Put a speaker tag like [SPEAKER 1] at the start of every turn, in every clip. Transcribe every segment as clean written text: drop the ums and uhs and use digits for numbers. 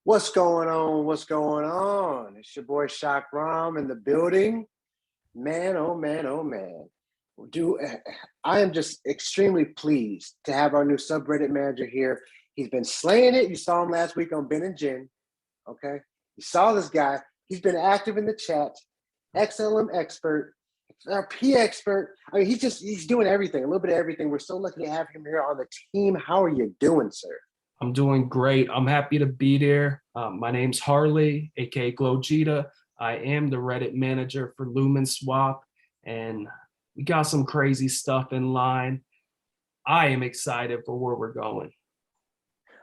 [SPEAKER 1] What's going on? What's going on? It's your boy Chak Raam in the building. Man, oh man, oh man. Do I am just extremely pleased to have our new subreddit manager here. He's been slaying it. You saw him last week on Ben and Jen. Okay. You saw this guy. He's been active in the chat, XLM expert, P expert. I mean, he's doing everything, a little bit of everything. We're so lucky to have him here on the team. How are you doing, sir?
[SPEAKER 2] I'm doing great. I'm happy to be there. My name's Harley, aka Glowjita. I am the Reddit manager for Lumenswap, and we got some crazy stuff in line. I am excited for where we're going.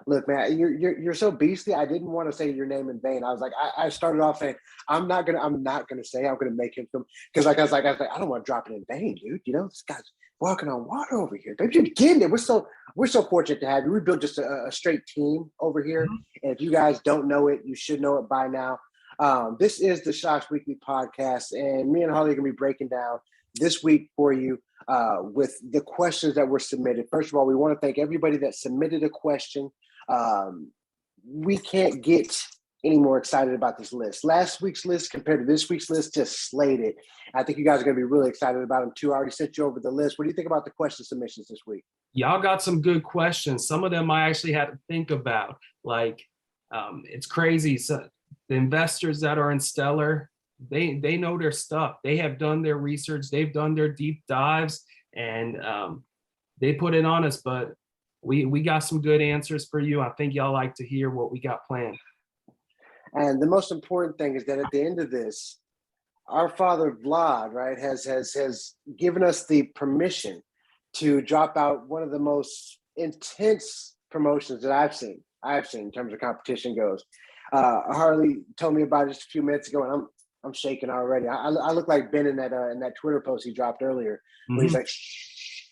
[SPEAKER 1] Look, man, you're so beastly. I didn't want to say your name in vain. I was like, I started off saying I'm not gonna say. I'm gonna make him come because I was like, I don't want to drop it in vain, dude. You know, this guy's walking on water over here. Baby, you're getting it. We're so fortunate to have you. We built just a straight team over here, and if you guys don't know it, you should know it by now. This is the Shocks Weekly podcast, and me and Harley are gonna be breaking down this week for you with the questions that were submitted. First of all, we want to thank everybody that submitted a question. We can't get any more excited about this list. Last week's list compared to this week's list just slayed it. I think you guys are going to be really excited about them too. I already sent you over the list. What do you think about the question submissions this week?
[SPEAKER 2] Y'all got some good questions. Some of them I actually had to think about. Like, it's crazy. So the investors that are in Stellar, they know their stuff. They have done their research. They've done their deep dives, and they put it on us. But we got some good answers for you. I think y'all like to hear what we got planned.
[SPEAKER 1] And the most important thing is that at the end of this, our father Vlad, right, has given us the permission to drop out one of the most intense promotions that I've seen in terms of competition goes. Harley told me about it just a few minutes ago, and I'm shaking already. I look like Ben in that Twitter post he dropped earlier, where he's like, shh.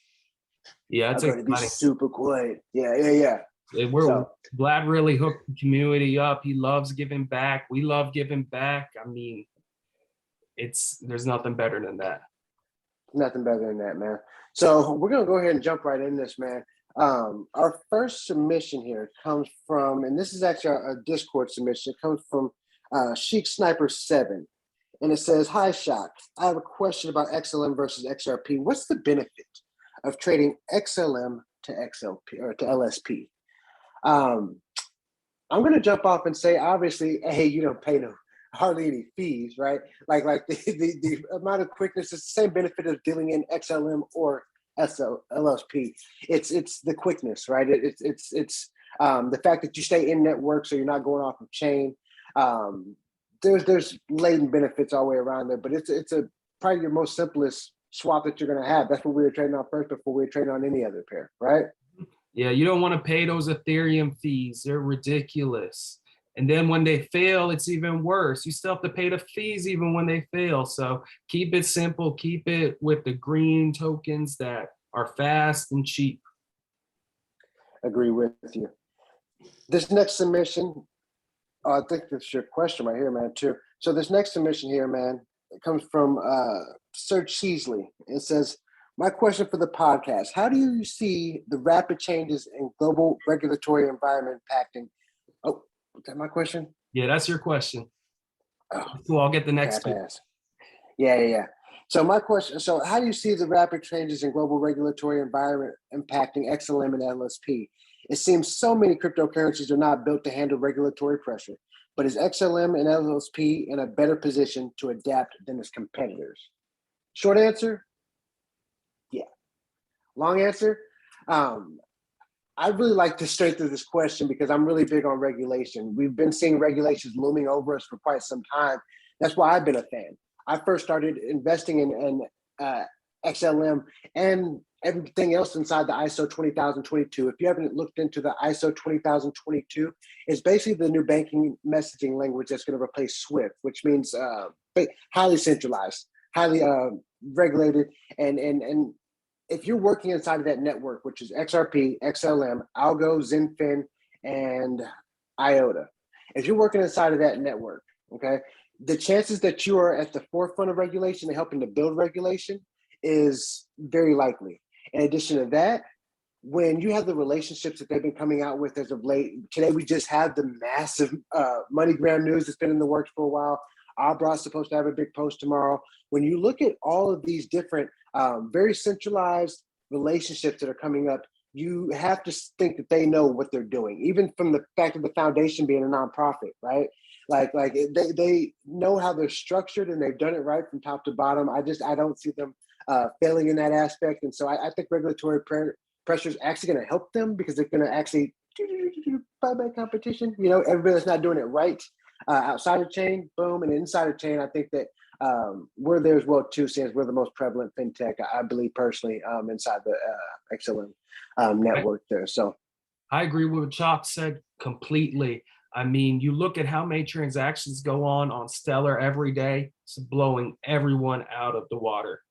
[SPEAKER 2] Yeah, it's
[SPEAKER 1] going to be super quiet. Yeah.
[SPEAKER 2] Vlad really hooked the community up. He loves giving back. We love giving back. I mean, there's nothing better than that.
[SPEAKER 1] Nothing better than that, man. So we're gonna go ahead and jump right in this, man. Our first submission here comes from, and this is actually a Discord submission. It comes from Chic Sniper 7, and it says, "Hi, Shock. I have a question about XLM versus XRP. What's the benefit of trading XLM to XLP or to LSP?" I'm going to jump off and say, obviously, hey, you don't pay hardly any fees, right? Like the amount of quickness is the same benefit of dealing in XLM or LSP. It's the quickness, right? It's the fact that you stay in network, so you're not going off of chain. There's latent benefits all the way around there, but it's probably your most simplest swap that you're going to have. That's what we were trading on first before we were trading on any other pair, right?
[SPEAKER 2] Yeah, you don't want to pay those Ethereum fees. They're ridiculous. And then when they fail, it's even worse. You still have to pay the fees even when they fail. So keep it simple. Keep it with the green tokens that are fast and cheap.
[SPEAKER 1] Agree with you. This next submission, I think that's your question right here, man, too. So this next submission here, man, it comes from Serge Sheasley. It says, "My question for the podcast, how do you see the rapid changes in global regulatory environment impacting?" Oh, is that my question?
[SPEAKER 2] Yeah, that's your question. So I'll get the next one.
[SPEAKER 1] Yeah. So my question, so how do you see the rapid changes in global regulatory environment impacting XLM and LSP? It seems so many cryptocurrencies are not built to handle regulatory pressure, but is XLM and LSP in a better position to adapt than its competitors? Short answer, yeah. Long answer, I really like to straight through this question because I'm really big on regulation. We've been seeing regulations looming over us for quite some time. That's why I've been a fan. I first started investing in XLM and everything else inside the ISO 20022. If you haven't looked into the ISO 20022, it's basically the new banking messaging language that's going to replace SWIFT, which means highly centralized, highly regulated, and if you're working inside of that network, which is XRP, XLM, Algo, Zenfin, and IOTA, if you're working inside of that network, okay, the chances that you are at the forefront of regulation and helping to build regulation is very likely. In addition to that, when you have the relationships that they've been coming out with as of late, today we just had the massive MoneyGram news that's been in the works for a while. Abra's supposed to have a big post tomorrow. When you look at all of these different, very centralized relationships that are coming up, you have to think that they know what they're doing, even from the fact of the foundation being a nonprofit, right? Like they know how they're structured and they've done it right from top to bottom. I don't see them failing in that aspect. And so I think regulatory pressure is actually going to help them because they're going to actually buy back competition. You know, everybody that's not doing it right outside of chain, boom, and inside of chain. I think that we're there as well too, since we're the most prevalent fintech, I believe personally, inside the XLM network there. So
[SPEAKER 2] I agree with what Chak said completely. I mean, you look at how many transactions go on Stellar every day, it's blowing everyone out of the water.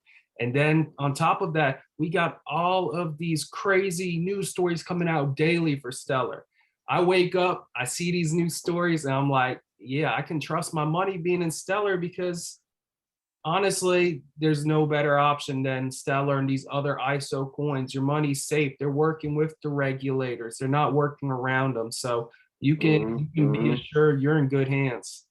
[SPEAKER 2] And then on top of that, we got all of these crazy news stories coming out daily for Stellar. I wake up, I see these news stories, and I'm like, yeah, I can trust my money being in Stellar because honestly, there's no better option than Stellar and these other ISO coins. Your money's safe. They're working with the regulators. They're not working around them. So you can be assured you're in good hands.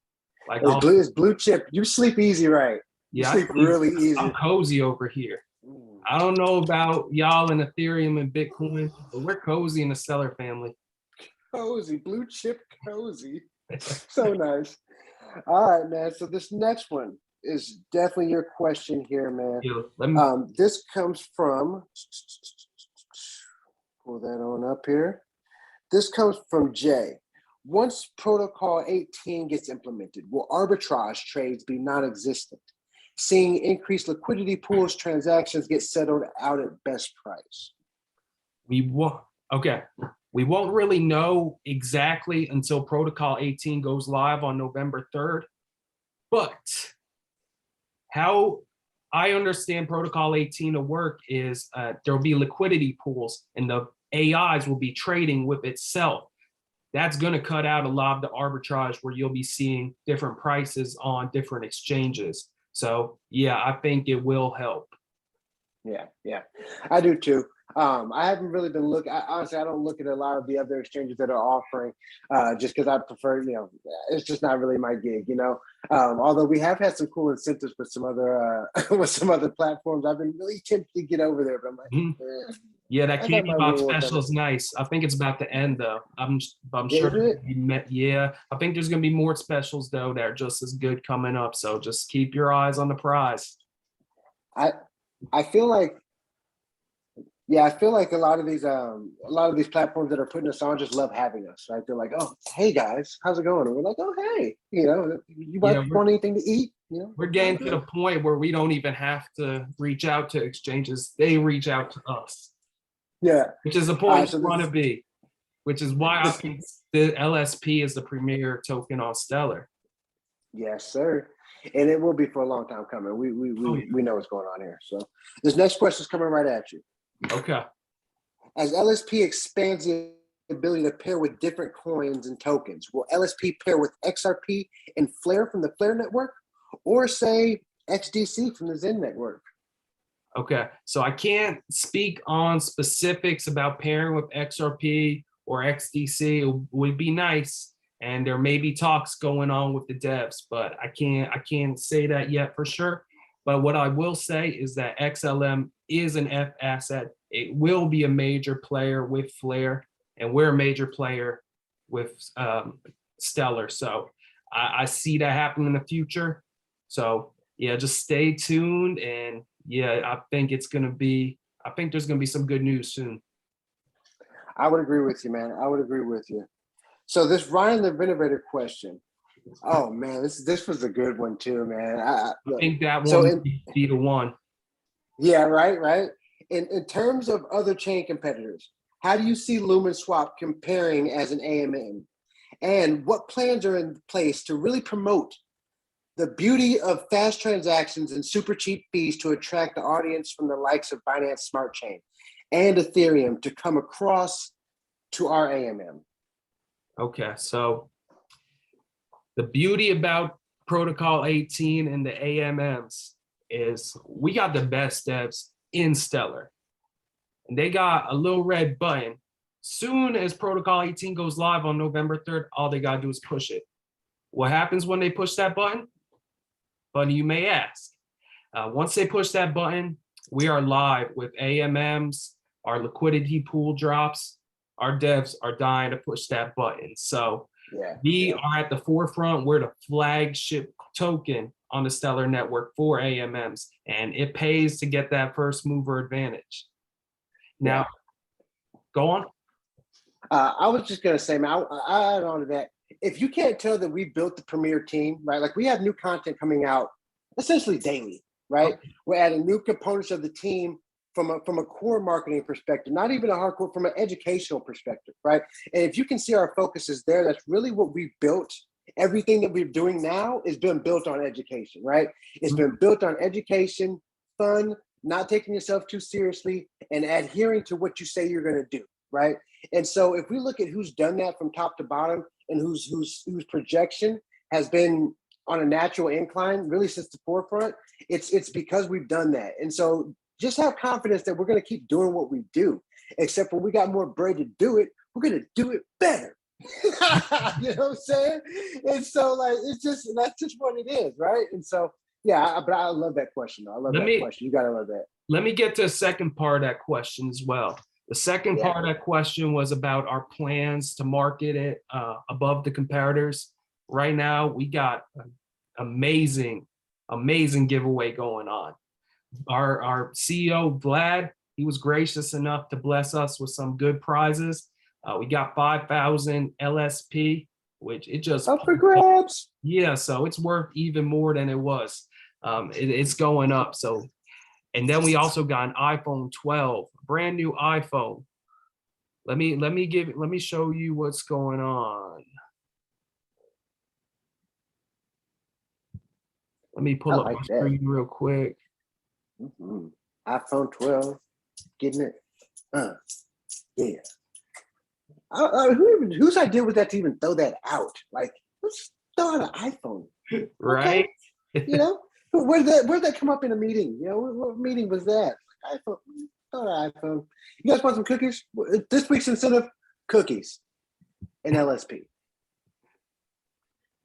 [SPEAKER 2] Like
[SPEAKER 1] it's blue chip. You sleep easy, right? You sleep really easy.
[SPEAKER 2] I'm cozy over here. I don't know about y'all in Ethereum and Bitcoin, but we're cozy in the Stellar family.
[SPEAKER 1] Cozy, blue chip cozy. So nice. All right, man. So this next one is definitely your question here, man.
[SPEAKER 2] Yeah,
[SPEAKER 1] this comes from, pull that on up here. This comes from Jay. Once Protocol 18 gets implemented, will arbitrage trades be non-existent? Seeing increased liquidity pools, transactions get settled out at best price.
[SPEAKER 2] We won't really know exactly until Protocol 18 goes live on November 3rd. But how I understand Protocol 18 to work is there'll be liquidity pools and the AIs will be trading with itself. That's going to cut out a lot of the arbitrage where you'll be seeing different prices on different exchanges. So yeah, I think it will help.
[SPEAKER 1] Yeah, I do too. I haven't really been looking. Honestly, I don't look at a lot of the other exchanges that are offering, just because I prefer, it's just not really my gig, Although we have had some cool incentives with some other platforms. I've been really tempted to get over there, but I'm like,
[SPEAKER 2] yeah, that candy box special is nice. I think it's about to end though. I'm sure. Yeah, I think there's gonna be more specials though that are just as good coming up. So just keep your eyes on the prize.
[SPEAKER 1] I feel like a lot of these platforms that are putting us on just love having us, right? They're like, oh, hey guys, how's it going? And we're like, oh, hey, you want anything to eat?
[SPEAKER 2] We're getting to the point where we don't even have to reach out to exchanges. They reach out to us.
[SPEAKER 1] Yeah.
[SPEAKER 2] Which is the point we want to be, which is why I think the LSP is the premier token on Stellar.
[SPEAKER 1] Yes, sir. And it will be for a long time coming. We know what's going on here. So this next question is coming right at you.
[SPEAKER 2] Okay.
[SPEAKER 1] As LSP expands the ability to pair with different coins and tokens, will LSP pair with XRP and Flare from the Flare network, or say XDC from the Zen network?
[SPEAKER 2] Okay, so I can't speak on specifics about pairing with XRP or XDC. It would be nice, and there may be talks going on with the devs, but I can't say that yet for sure. But what I will say is that XLM is an F asset. It will be a major player with Flare, and we're a major player with Stellar. So I see that happening in the future. So yeah, just stay tuned, and yeah, I think there's gonna be some good news soon.
[SPEAKER 1] I would agree with you, man. I would agree with you. So this Ryan the Renovator question. Oh man, this was a good one too, man.
[SPEAKER 2] I think that one would be the one.
[SPEAKER 1] Yeah, right. In terms of other chain competitors, how do you see Lumenswap comparing as an AMM? And what plans are in place to really promote the beauty of fast transactions and super cheap fees to attract the audience from the likes of Binance Smart Chain and Ethereum to come across to our AMM?
[SPEAKER 2] Okay, so the beauty about Protocol 18 and the AMMs is we got the best devs in Stellar. and they got a little red button. Soon as Protocol 18 goes live on November 3rd, all they gotta do is push it. What happens when they push that button? Funny you may ask. Once they push that button, we are live with AMMs, our liquidity pool drops. Our devs are dying to push that button. So we are at the forefront. We're the flagship token on the Stellar Network for AMMs, and it pays to get that first mover advantage. Now, go on.
[SPEAKER 1] I was just going to say, man, I add on to that. If you can't tell that we built the premier team, right? Like we have new content coming out essentially daily, right? Okay. We're adding new components of the team from a core marketing perspective, not even a hardcore, from an educational perspective, right? And if you can see our focus is there, that's really what we've built. Everything that we're doing now is been built on education, right? It's been built on education, fun, not taking yourself too seriously, and adhering to what you say you're going to do, right? And so if we look at who's done that from top to bottom and whose projection has been on a natural incline really since the forefront, it's because we've done that. And so just have confidence that we're going to keep doing what we do, except when we got more bread to do it, we're going to do it better. You know what I'm saying? And so like, that's just what it is, right? And so, yeah, but I love that question. I love that question. You got to love that.
[SPEAKER 2] Let me get to the second part of that question as well. The second part of that question was about our plans to market it above the comparators. Right now, we got an amazing giveaway going on. Our CEO, Vlad, he was gracious enough to bless us with some good prizes. We got 5,000 LSP, which it just
[SPEAKER 1] up for grabs.
[SPEAKER 2] Yeah, so it's worth even more than it was. It's going up. So, and then we also got an iPhone 12, brand new iPhone. Let me show you what's going on. Let me pull up my screen real quick.
[SPEAKER 1] Mm-hmm. iPhone 12, getting it. Yeah. Whose idea was that to even throw that out? Like, let's throw out an iPhone,
[SPEAKER 2] right?
[SPEAKER 1] Okay. You know, where'd that come up in a meeting? You know, what meeting was that? iPhone, throw out an iPhone. You guys want some cookies? This week's incentive: cookies and LSP.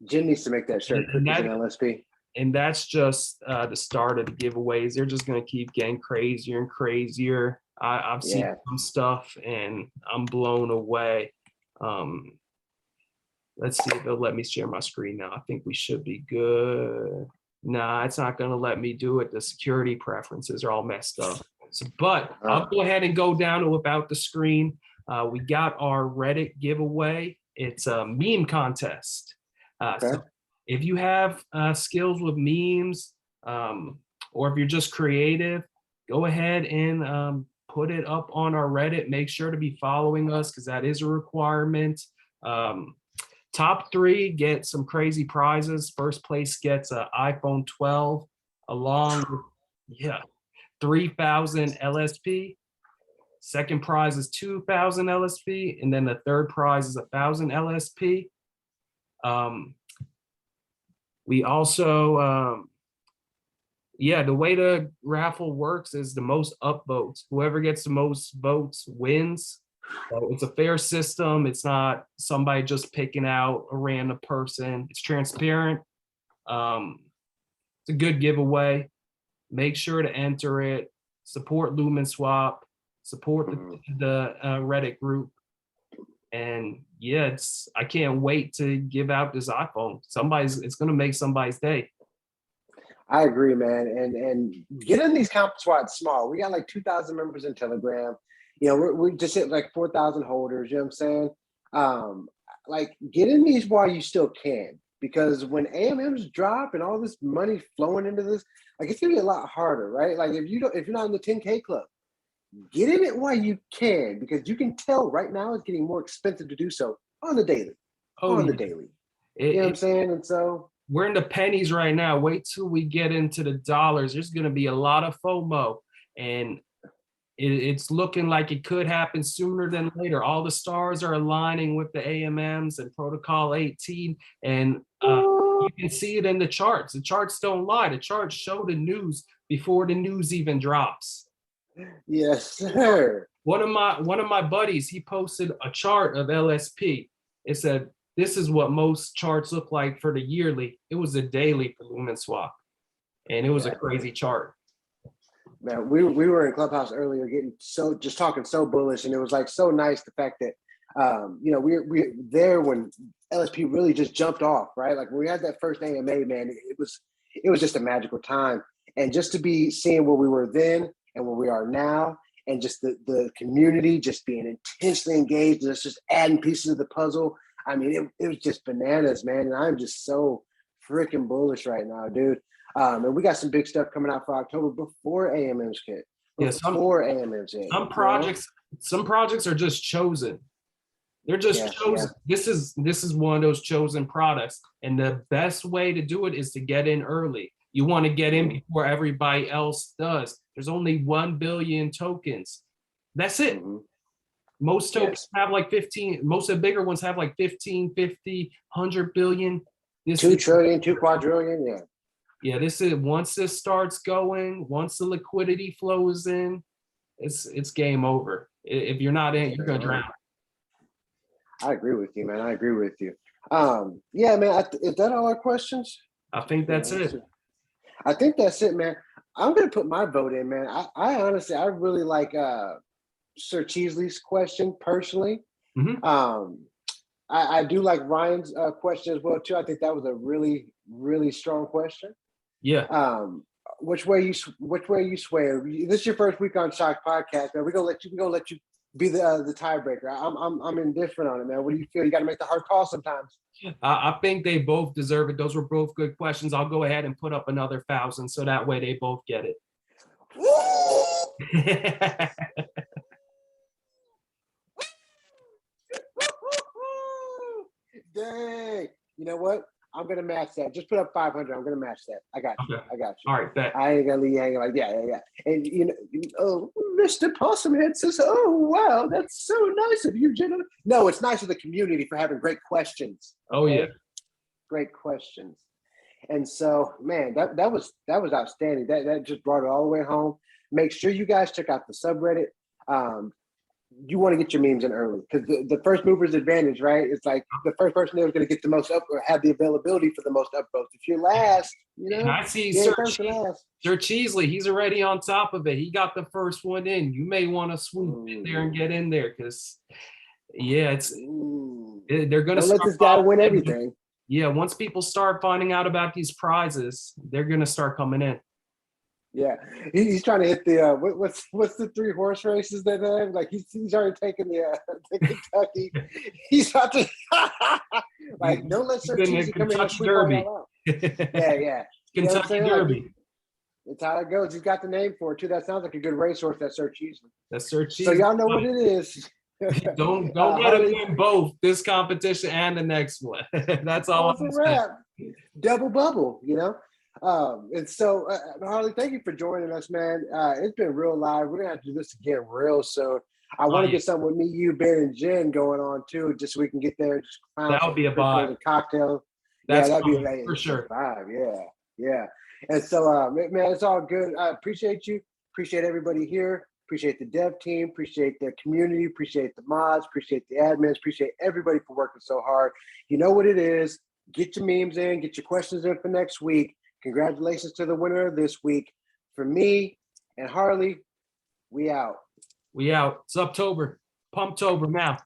[SPEAKER 1] Jim needs to make that shirt. Cookies and LSP.
[SPEAKER 2] And that's just the start of the giveaways. They're just going to keep getting crazier and crazier. I've seen some stuff and I'm blown away. Let's see if it'll let me share my screen now. I think we should be good. Nah, it's not going to let me do it. The security preferences are all messed up. So, but I'll go ahead and go down to about the screen. We got our Reddit giveaway. It's a meme contest. So if you have skills with memes, or if you're just creative, go ahead and put it up on our Reddit. Make sure to be following us because that is a requirement. Top 3 get some crazy prizes. First place gets an iPhone 12 along with 3,000 LSP. Second prize is 2,000 LSP, and then the third prize is 1,000 LSP. We also, the way the raffle works is the most upvotes. Whoever gets the most votes wins. So it's a fair system. It's not somebody just picking out a random person. It's transparent. It's a good giveaway. Make sure to enter it. Support Lumenswap. Support the Reddit group. And I can't wait to give out this iPhone. It's gonna make somebody's day.
[SPEAKER 1] I agree, man. And get in these comp squads small. We got like 2,000 members in Telegram. You know, we just hit like 4,000 holders. You know what I'm saying? Like get in these while you still can, because when AMMs drop and all this money flowing into this, like it's gonna be a lot harder, right? Like if you're not in the 10K club, get in it while you can, because you can tell right now it's getting more expensive to do so on the daily. The daily. You know what I'm saying? And so
[SPEAKER 2] we're in the pennies right now. Wait till we get into the dollars. There's going to be a lot of FOMO, and it's looking like it could happen sooner than later. All the stars are aligning with the AMMs and Protocol 18, and you can see it in the charts. The charts don't lie. The charts show the news before the news even drops.
[SPEAKER 1] Yes, sir.
[SPEAKER 2] One of my buddies, he posted a chart of LSP. It said, this is what most charts look like for the yearly. It was a daily for Lumenswap. And it was a crazy chart.
[SPEAKER 1] Man, we were in Clubhouse earlier getting just talking so bullish, and it was like so nice the fact that we there when LSP really just jumped off, right? Like when we had that first AMA, man, it was just a magical time. And just to be seeing where we were then and where we are now, and just the community just being intensely engaged, and just adding pieces of the puzzle. I mean, it was just bananas, man. And I'm just so freaking bullish right now, dude. And we got some big stuff coming out for October before AMMs hit. Before AMMs hit.
[SPEAKER 2] Some projects are just chosen. They're just chosen. Yeah. This is one of those chosen products. And the best way to do it is to get in early. You want to get in before everybody else does. There's only 1 billion tokens. That's it. Mm-hmm. Most tokens have like 15, most of the bigger ones have like 15, 50, 100 billion.
[SPEAKER 1] 2 trillion, 2 quadrillion, yeah.
[SPEAKER 2] Yeah, this is once this starts going, once the liquidity flows in, it's game over. If you're not in, you're gonna drown.
[SPEAKER 1] I agree with you, man. I agree with you. Yeah, man. Is that all our questions?
[SPEAKER 2] I think that's it.
[SPEAKER 1] I think that's it, man. I'm gonna put my vote in, man. I honestly, I really like Sir Cheesley's question personally. Mm-hmm. I do like Ryan's question as well too. I think that was a really, really strong question.
[SPEAKER 2] Yeah.
[SPEAKER 1] Which way you swear? This is your first week on Chak Podkast, man. We're gonna let you be the tiebreaker. I'm indifferent on it, man. What do you feel? You got to make the hard call sometimes.
[SPEAKER 2] I think they both deserve it. Those were both good questions. I'll go ahead and put up another 1,000 so that way they both get it.
[SPEAKER 1] Dang. You know what? I'm gonna match that. Just put up 500. I'm gonna match that. I got you. Okay. I got you.
[SPEAKER 2] All right, bet.
[SPEAKER 1] I ain't gonna leave you hanging like yeah. And Mr. Possumhead says, "Oh wow, that's so nice of you, gentlemen." No, it's nice of the community for having great questions.
[SPEAKER 2] Oh yeah,
[SPEAKER 1] great questions. And so, man, that was outstanding. That just brought it all the way home. Make sure you guys check out the subreddit. You want to get your memes in early because the first mover's advantage, right? It's like the first person there is going to get the most up or have the availability for the most upvotes. If you're last,
[SPEAKER 2] and I see Sir Cheesley, he's already on top of it. He got the first one in. You may want to swoop in there and get in there because, they're going to
[SPEAKER 1] let this guy win everything.
[SPEAKER 2] Yeah, once people start finding out about these prizes, they're going to start coming in.
[SPEAKER 1] Yeah, he's trying to hit the what's the 3 horse races that they have? Like he's already taken the Kentucky. He's about to like don't let Sir Cheesy come in and sweep all out. Yeah.
[SPEAKER 2] Kentucky Derby.
[SPEAKER 1] It's how it goes. He's got the name for it too. That sounds like a good racehorse. That's Sir Cheesy.
[SPEAKER 2] That's Sir Cheesy.
[SPEAKER 1] So y'all know what it is.
[SPEAKER 2] don't let him win both this competition and the next one. That's all I'm saying.
[SPEAKER 1] Double bubble, and so Harley, thank you for joining us, man. It's been real live. We're gonna have to do this again real soon. I want to get something with me, you, Ben, and Jen going on too, just so we can get there.
[SPEAKER 2] That would be a vibe.
[SPEAKER 1] Cocktail.
[SPEAKER 2] That'd be for sure.
[SPEAKER 1] Vibe. Yeah. And so, man, it's all good. I appreciate you. Appreciate everybody here. Appreciate the dev team. Appreciate the community. Appreciate the mods. Appreciate the admins. Appreciate everybody for working so hard. You know what it is. Get your memes in. Get your questions in for next week. Congratulations to the winner of this week. For me and Harley, we out.
[SPEAKER 2] It's October. Pumptober now.